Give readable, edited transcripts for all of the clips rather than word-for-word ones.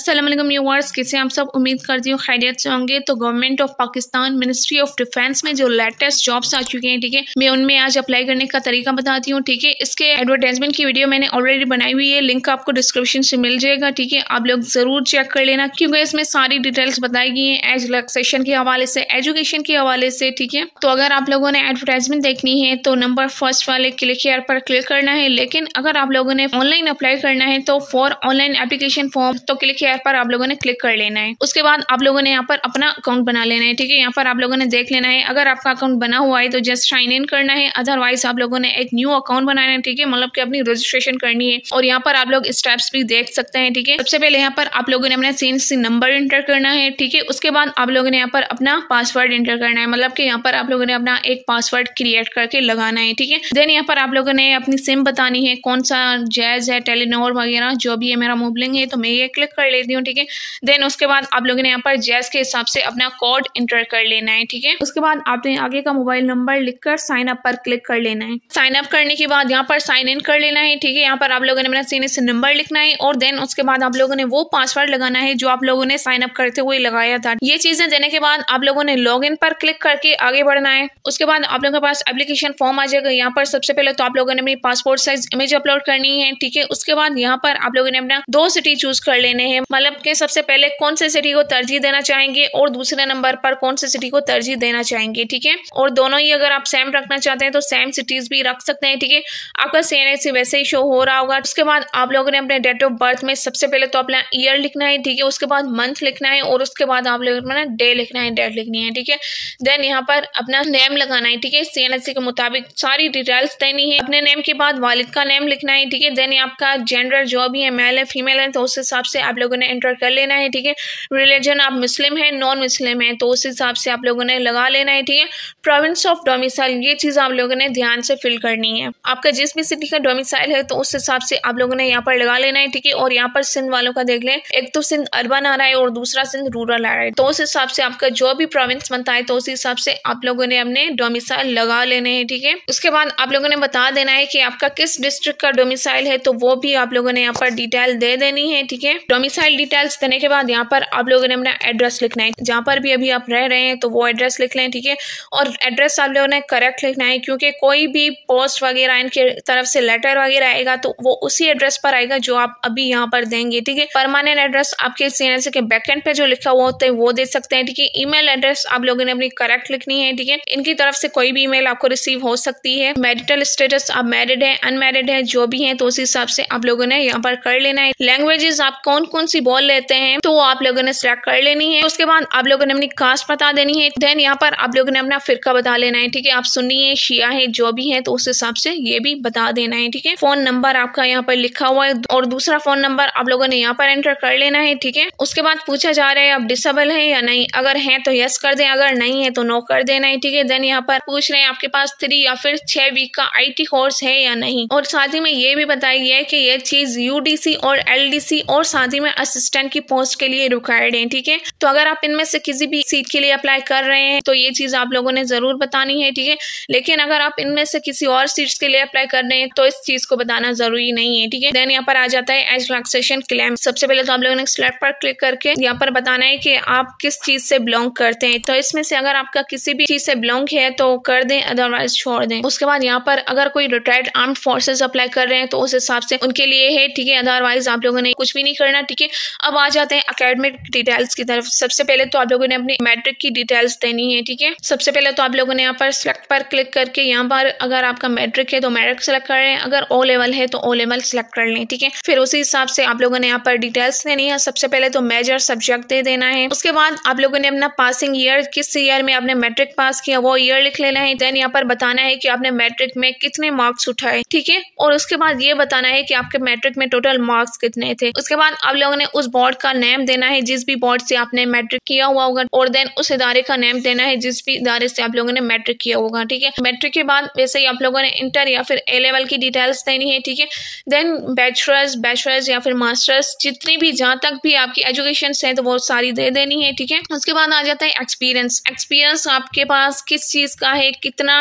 अस्सलाम वालेकुम व्यूअर्स, कैसे आप सब। उम्मीद करती हूँ खैरियत से होंगे। तो government of Pakistan ministry of defence में जो लेटेस्ट जॉब्स आ चुके हैं, ठीक है, मैं उनमें आज अप्लाई करने का तरीका बताती हूँ। ठीक है, इसके एडवर्टाइजमेंट की वीडियो मैंने ऑलरेडी बनाई हुई है, लिंक आपको डिस्क्रिप्शन से मिल जाएगा। ठीक है, आप लोग जरूर चेक कर लेना क्योंकि इसमें सारी डिटेल्स बताई गई है एज रिलैक्सेशन के हवाले से, एजुकेशन के हवाले से। ठीक है, तो अगर आप लोगों ने एडवर्टाइजमेंट देखनी है तो नंबर फर्स्ट वाले क्लिक हियर पर क्लिक करना है। लेकिन अगर आप लोगों ने ऑनलाइन अप्लाई करना है तो फॉर ऑनलाइन एप्लीकेशन फॉर्म तो क्लिक हियर पर आप लोगों ने क्लिक कर लेना है। उसके बाद आप लोगों ने यहाँ पर अपना अकाउंट बना लेना है। ठीक है, यहाँ पर आप लोगों ने देख लेना है, अगर आपका अकाउंट बना हुआ है तो जस्ट साइन इन करना है, अदरवाइज आप लोगों ने एक न्यू अकाउंट बनाना है। ठीक है, मतलब कि अपनी रजिस्ट्रेशन करनी है और यहाँ पर आप लोग स्टेप्स भी देख सकते हैं। ठीक है, सबसे पहले यहाँ पर आप लोगों ने अपना CNC नंबर एंटर करना है। ठीक है, उसके बाद आप लोगों ने यहाँ पर अपना पासवर्ड एंटर करना है, मतलब कि यहाँ पर आप लोगों ने अपना एक पासवर्ड क्रिएट करके लगाना है। ठीक है, देन यहाँ पर आप लोगों ने अपनी सिम बतानी है, कौन सा जैज है, टेलीनॉर वगैरह जो भी है, मेरा मोबाइल है तो मैं ये क्लिक कर लेती हूँ। ठीक है, देन उसके बाद आप लोगों ने यहाँ पर जैज के हिसाब से अपना कोड एंटर कर लेना है। ठीक है, उसके बाद आपने आगे का मोबाइल नंबर लिखकर साइन अप पर क्लिक कर लेना है। साइन अप करने के बाद यहाँ पर साइन इन कर लेना है। ठीक है, यहाँ पर आप लोगों ने अपना CNC नंबर लिखना है और देन उसके बाद आप लोगों ने वो पासवर्ड लगाना है जो आप लोगों ने साइन अप करते हुए लगाया था। ये चीजें देने के बाद आप लोगों ने लॉग इन पर क्लिक करके आगे बढ़ना है। उसके बाद आप लोगों के पास एप्लीकेशन फॉर्म आ जाएगा। यहाँ पर सबसे पहले तो आप लोगों ने अपनी पासपोर्ट साइज इमेज अपलोड करनी है। ठीक है, उसके बाद यहाँ पर आप लोगों ने अपना 2 सिटी चूज कर लेने हैं, मतलब कि सबसे पहले कौन से सिटी को तरजीह देना चाहेंगे और दूसरे नंबर पर कौन से सिटी को तरजीह देना चाहेंगे। ठीक है, और दोनों ही अगर आप सेम रखना चाहते हैं तो सेम सिटीज भी रख सकते हैं। ठीक है, आपका CNC वैसे ही शो हो रहा होगा। उसके बाद आप लोगों ने अपने डेट ऑफ बर्थ में सबसे पहले तो अपना ईयर लिखना है। ठीक है, उसके बाद मंथ लिखना है और उसके बाद आप लोगों ने डे लिखना है, डेट लिखनी है। ठीक है, देन यहाँ पर अपना नेम लगाना है। ठीक है, CNC के मुताबिक सारी डिटेल्स देनी है। अपने नेम के बाद वालिद का नेम लिखना है। ठीक है, देन आपका जेंडर जो भी है, मेल है फीमेल है, तो उस हिसाब से आप लोगों ने एंटर कर लेना है। ठीक है, रिलीजन आप मुस्लिम है नॉन मुस्लिम है तो उस हिसाब से आप लोगों ने लगा लेना है। ठीक है, प्रोविंस ऑफ डोमिसाइल ये चीज आप लोगों ने ध्यान से फिल करनी है। आपका जिस भी सिटी का डोमिसाइल है तो उस हिसाब से आप लोगों ने यहाँ पर लगा लेना है। ठीक है, और यहाँ पर सिंध वालों का देख लें, एक तो सिंध अर्बन आ रहा है और दूसरा सिंध रूरल आ रहा है, तो उस हिसाब से आपका जो भी प्रोविंस बनता है तो उस हिसाब से आप लोगों ने अपने डोमिसाइल लगा लेने हैं। ठीक है, उसके बाद आप लोगों ने बता देना है कि आपका किस डिस्ट्रिक्ट का डोमिसाइल है तो वो भी आप लोगों ने यहाँ पर डिटेल दे देनी है। ठीक है, डोमिसाइल डिटेल्स देने के बाद यहाँ पर आप लोगों ने अपना एड्रेस लिखना है, जहाँ पर भी अभी आप रह रहे हैं तो वो एड्रेस लिख लें। ठीक है, और एड्रेस आप लोगों ने करेक्ट लिखना है क्योंकि कोई भी पोस्ट वगैरह इनके तरफ से लेटर वगैरह आएगा तो वो उसी एड्रेस पर आएगा जो आप अभी यहाँ पर देंगे। ठीक है, परमानेंट एड्रेस आपके CNC के बैकएंड पे जो लिखा हुआ होता है वो दे सकते हैं। ठीक है, ईमेल एड्रेस आप लोगों ने अपनी करेक्ट लिखनी है। ठीक है, इनकी तरफ से कोई भी ईमेल आपको रिसीव हो सकती है। मैरिटल स्टेटस आप मैरिड है अनमैरिड है जो भी है तो उस हिसाब से आप लोगों ने यहाँ पर कर लेना है। लैंग्वेजेस आप कौन कौन सी बोल लेते हैं तो आप लोगों ने सिलेक्ट कर लेनी है। उसके बाद आप लोगों ने अपनी कास्ट बता देनी है। देन यहाँ पर आप लोगों ने अपना फिरका बता लेना है। ठीक है, आप सुन्नी है शिया है जो भी है तो उस हिसाब से ये भी बता देना है। ठीक है, फोन नंबर आपका यहाँ पर लिखा हुआ है और दूसरा फोन नंबर आप लोगों ने यहाँ पर एंटर कर लेना है। ठीक है, उसके बाद पूछा जा रहा है आप डिसेबल है या नहीं, अगर है तो यस कर दें, अगर नहीं है तो नो कर देना है। ठीक है, देन यहाँ पर पूछ रहे हैं आपके पास 3 या फिर 6 वीक का IT कोर्स है या नहीं, और साथ ही में ये भी बताया गया है कि ये चीज UDC और LDC और साथ ही में असिस्टेंट की पोस्ट के लिए रिक्वायर्ड है। ठीक है, तो अगर आप इनमें से किसी भी सीट के लिए अप्लाई कर रहे हैं तो ये चीज आप लोगों ने जरूर बतानी है। ठीक है, लेकिन अगर आप इनमें से किसी और सीट्स के लिए अप्लाई कर रहे हैं तो इस चीज को बताना जरूरी नहीं है। ठीक है, देन यहाँ पर आ जाता है एज रिलैक्सेशन क्लेम। सबसे पहले तो आप लोगों ने सिलेक्ट पर क्लिक करके यहाँ पर बताना है कि आप किस चीज से बिलोंग करते हैं, तो इसमें से अगर आपका किसी भी चीज से बिलोंग है तो कर दें, अदरवाइज छोड़ दें। उसके बाद यहाँ पर अगर कोई रिटायर्ड आर्म्ड फोर्सेस अप्लाई कर रहे हैं तो उस हिसाब से उनके लिए है। ठीक है, अदरवाइज आप लोगों ने कुछ भी नहीं करना। ठीक है, अब आ जाते हैं एकेडमिक डिटेल्स की तरफ। सबसे पहले तो आप लोगों ने अपनी मैट्रिक की डिटेल्स देनी है। ठीक है, सबसे पहले तो आप लोगों ने यहाँ पर सिलेक्ट पर क्लिक करके यहाँ पर अगर आपका मैट्रिक है तो मैट्रिक सेलेक्ट कर लें, अगर O लेवल है तो O लेवल सेलेक्ट कर लें। ठीक है, फिर उसी हिसाब से आप लोगों ने यहाँ पर डिटेल्स देनी है। सबसे पहले तो मेजर सब्जेक्ट दे देना है। उसके बाद आप लोगों ने अपना पासिंग ईयर, किस ईयर में आपने मैट्रिक पास किया वो ईयर लिख लेना है। देन यहाँ पर बताना है कि आपने मैट्रिक में कितने मार्क्स उठाए। ठीक है, और उसके बाद ये बताना है कि आपके मैट्रिक में टोटल मार्क्स कितने थे। उसके बाद आप लोगों ने उस बोर्ड का नेम देना है जिस भी बोर्ड से आपने मैट्रिक किया हुआ होगा, और देन उस इदारे का नेम देना है जिस भी इदारे से आप लोगों ने मैट्रिक किया होगा। ठीक है, मैट्रिक के बाद वैसे ही आप लोगों ने इंटर या फिर A लेवल की डिटेल्स देनी है। ठीक है, देन बैचलर्स या फिर मास्टर्स जितनी भी जहाँ तक भी आपकी एजुकेशन है तो वो सारी दे देनी है। ठीक है, उसके बाद आ जाता है एक्सपीरियंस आपके पास किस चीज का है, कितना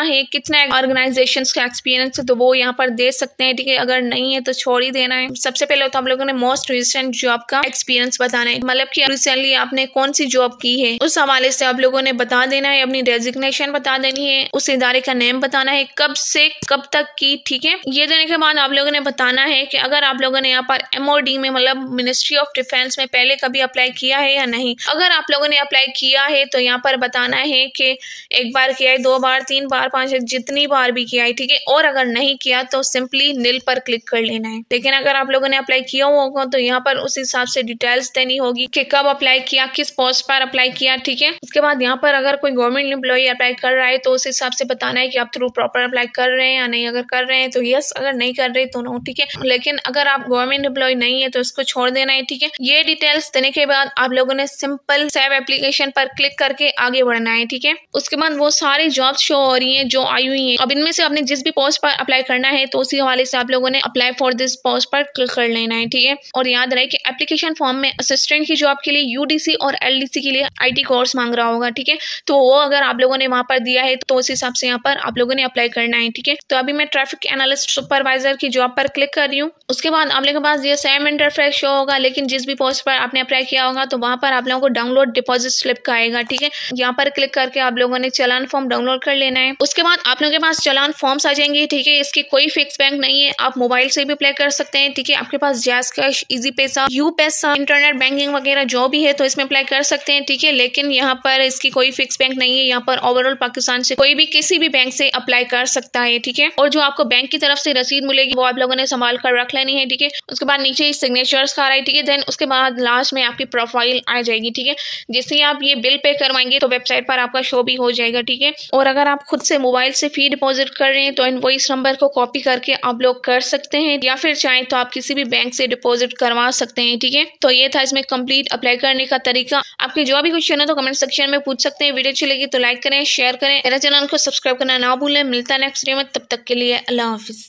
ऑर्गेनाइजेशन का एक्सपीरियंस है तो वो यहाँ पर दे सकते हैं। ठीक है, अगर नहीं है तो छोड़ ही देना है। सबसे पहले तो आप लोगों ने मोस्ट रिसेंट जॉब आपका एक्सपीरियंस बताना है, मतलब कि रिसेंटली आपने कौन सी जॉब की है उस हवाले से आप लोगों ने बता देना है। अपनी डेजिग्नेशन बता देनी है, उस इदारे का नेम बताना है, कब से कब तक की, ठीक है। ये देने के बाद आप लोगों ने बताना है कि अगर आप लोगों ने यहाँ पर MOD में मतलब मिनिस्ट्री ऑफ डिफेंस में पहले कभी अप्लाई किया है या नहीं। अगर आप लोगों ने अप्लाई किया है तो यहाँ पर बताना है कि एक बार किया है, 2 बार, 3 बार, 5, जितनी बार भी किया है, ठीक है। और अगर नहीं किया तो सिंपली नील पर क्लिक कर लेना है। लेकिन अगर आप लोगों ने अप्लाई किया होगा तो यहाँ पर उस हिसाब से डिटेल्स देनी होगी कि कब अप्लाई किया, किस पोस्ट पर अप्लाई किया, ठीक है। उसके बाद यहाँ पर अगर कोई गवर्नमेंट एम्प्लॉय अप्लाई कर रहा है तो उस हिसाब से बताना है कि आप थ्रू प्रॉपर अप्लाई कर रहे हैं या नहीं। अगर कर रहे हैं तो यस, अगर नहीं कर रहे तो नो, ठीक है। लेकिन अगर आप गवर्नमेंट एम्प्लॉय नहीं है तो इसको छोड़ देना है, ठीक है। ये डिटेल्स देने के बाद आप लोगों ने सिंपल सेव एप्लीकेशन पर क्लिक करके आगे बढ़ना है, ठीक है। उसके बाद वो सारी जॉब शो हो रही है जो आई हुई है। अब इनमें से आपने जिस भी पोस्ट पर अप्लाई करना है तो उसी हवाले से आप लोगों ने अप्लाई फॉर दिस पोस्ट पर क्लिक कर लेना है, ठीक है। और याद रहे कि एप्लीकेशन फॉर्म में असिस्टेंट की जॉब के लिए UDC और LDC के लिए IT कोर्स मांग रहा होगा, ठीक है। तो वो अगर आप लोगों ने वहां पर दिया है तो उस हिसाब से यहाँ पर आप लोगों ने अप्लाई करना है, ठीक है। तो अभी मैं ट्रैफिक एनालिस्ट सुपरवाइजर की जॉब पर क्लिक कर रही हूँ। उसके बाद आप लोगों के पास ये सेम इंटरफेस शो होगा, लेकिन जिस भी पोस्ट पर आपने अप्लाई किया होगा तो वहां पर आप लोगों को डाउनलोड डिपॉजिट स्लिप का आएगा, ठीक है। यहाँ पर क्लिक करके आप लोगों ने चालान फॉर्म डाउनलोड कर लेना है। उसके बाद आप लोगों के पास चालान फॉर्म्स आ जाएंगे, ठीक है। इसकी कोई फिक्स बैंक नहीं है, आप मोबाइल से भी अप्लाई कर सकते हैं, ठीक है। आपके पास जैज़ कैश, इजी पैसा, यू पैसा, इंटरनेट बैंकिंग वगैरह जो भी है तो इसमें अप्लाई कर सकते हैं, ठीक है। लेकिन यहाँ पर इसकी कोई फिक्स बैंक नहीं है। यहाँ पर ओवरऑल पाकिस्तान से कोई भी किसी भी बैंक से अप्लाई कर सकता है, ठीक है। और जो आपको बैंक की तरफ से रसीद मिलेगी वो आप लोगों ने संभाल कर रख लेनी है, ठीक है। उसके बाद नीचे सिग्नेचर्स का आ रहा है, ठीक है। देन उसके बाद लास्ट में आपकी प्रोफाइल आ जाएगी, ठीक है। जैसे आप ये बिल पे करवाएंगे तो वेबसाइट पर आपका शो भी हो जाएगा, ठीक है। और अगर आप खुद से मोबाइल से फी डिपॉजिट कर रहे हैं तो इनवॉइस नंबर को कॉपी करके आप लोग कर सकते हैं, या फिर चाहें तो आप किसी भी बैंक से डिपॉजिट करवा सकते हैं, ठीक है। तो ये था इसमें कंप्लीट अप्लाई करने का तरीका। आपके जो भी क्वेश्चन है तो कमेंट सेक्शन में पूछ सकते हैं। वीडियो अच्छी लगी तो लाइक करें, शेयर करें, मेरा चैनल को सब्सक्राइब करना ना भूलें। मिलता है नेक्स्ट वीडियो में, तब तक के लिए अल्लाह हाफिज।